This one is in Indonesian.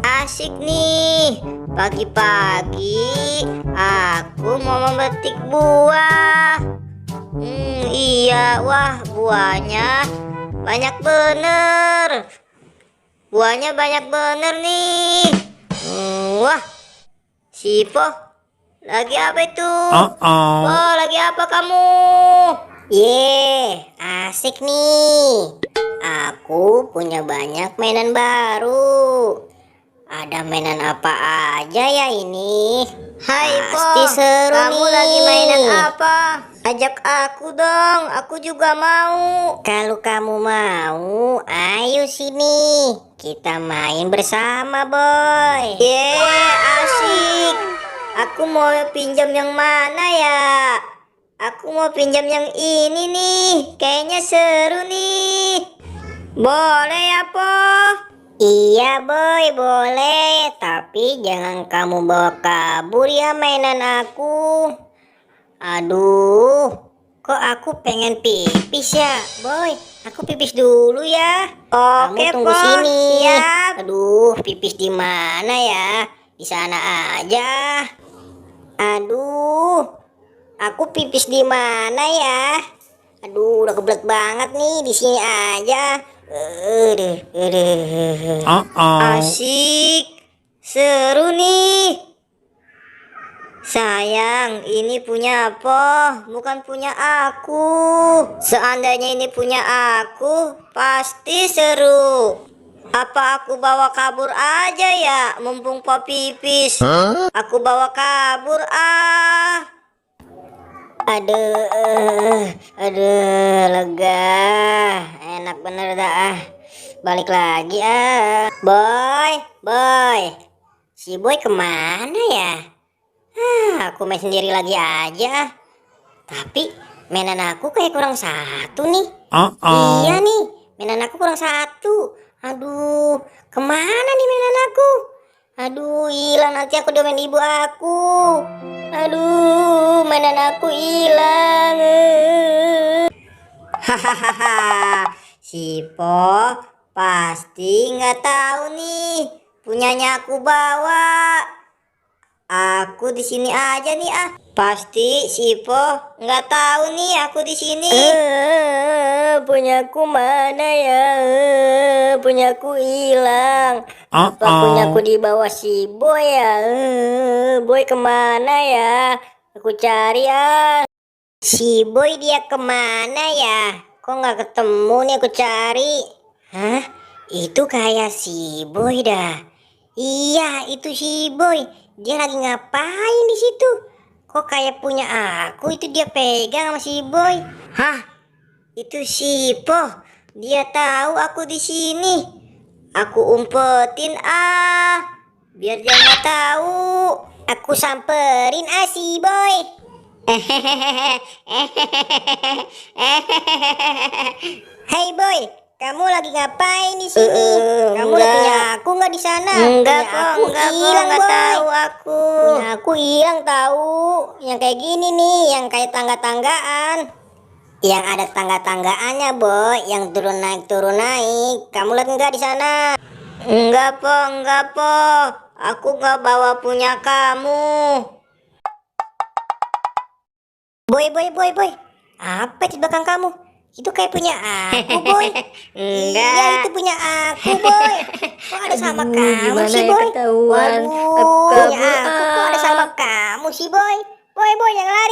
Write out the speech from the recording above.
Asik nih, pagi-pagi aku mau memetik buah. Iya, wah buahnya banyak bener. Buahnya banyak bener nih. Wah, si Po, lagi apa itu? Po, lagi apa kamu? Asik nih. Aku punya banyak mainan baru. Ada mainan apa aja ya ini? Hai Po, pasti seru kamu nih. Lagi mainan apa? Ajak aku dong, aku juga mau. Kalau kamu mau, ayo sini. Kita main bersama, boy. Asik. Aku mau pinjam yang mana ya? Aku mau pinjam yang ini nih. Kayaknya seru nih. Boleh ya, Po? Iya boy, boleh. Tapi jangan kamu bawa kabur ya mainan aku. Aduh, kok aku pengen pipis ya boy. Aku pipis dulu ya. Oke, kamu tunggu sini. Siap. Aduh, pipis di mana ya? Di sana aja. Aduh, aku pipis di mana ya? Aduh, udah kebelet banget nih, di sini aja. Asik, seru nih. Sayang, ini punya apa? Bukan punya aku. Seandainya ini punya aku, pasti seru. Apa aku bawa kabur aja ya, mumpung Po pipis? Aku bawa kabur ah. Aduh, lega, enak bener dah. Balik lagi ah. Boy, si boy kemana ya? Aku main sendiri lagi aja. Tapi mainan aku kayak kurang satu nih. Iya nih, mainan aku kurang satu. Aduh, kemana nih mainan aku? Aduh, hilang, nanti aku domain ibu aku. Aduh, mainan aku hilang. Hahaha, si Po pasti nggak tahu nih, punyanya aku bawa. Aku di sini aja nih ah. Pasti si Po nggak tahu nih aku di sini. Punyaku mana ya? Punyaku hilang. Apa punyaku di bawah si Boy ya? Boy kemana ya? Aku cari ah. Si Boy dia kemana ya? Kok nggak ketemu nih aku cari? Hah? Itu kayak si Boy dah. Iya, itu si Boy. Dia lagi ngapain di situ? Kok kayak punya aku itu dia pegang sama si Boy? Hah? Itu si Po. Dia tahu aku di sini. Aku umpetin ah. Biar dia nggak tahu. Aku samperin ah si Boy. Hai Boy, kamu lagi ngapain di sini? Kamu udah punya aku nggak di sana? Enggak kok, hilang Boy. Tahu aku. Punya aku hilang tahu. Yang kayak gini nih, yang kayak tangga-tanggaan. Yang ada tangga-tanggaannya Boy, yang turun naik. Kamu lihat nggak di sana? Enggak po. Aku nggak bawa punya kamu. Boy. Apa di belakang kamu? Itu kayak punya aku, Boy. Enggak. Iya, itu punya aku, Boy. Kok ada sama kamu sih, Boy? Waduh, punya aku kok ada sama kamu sih, Boy? Boy, yang lari.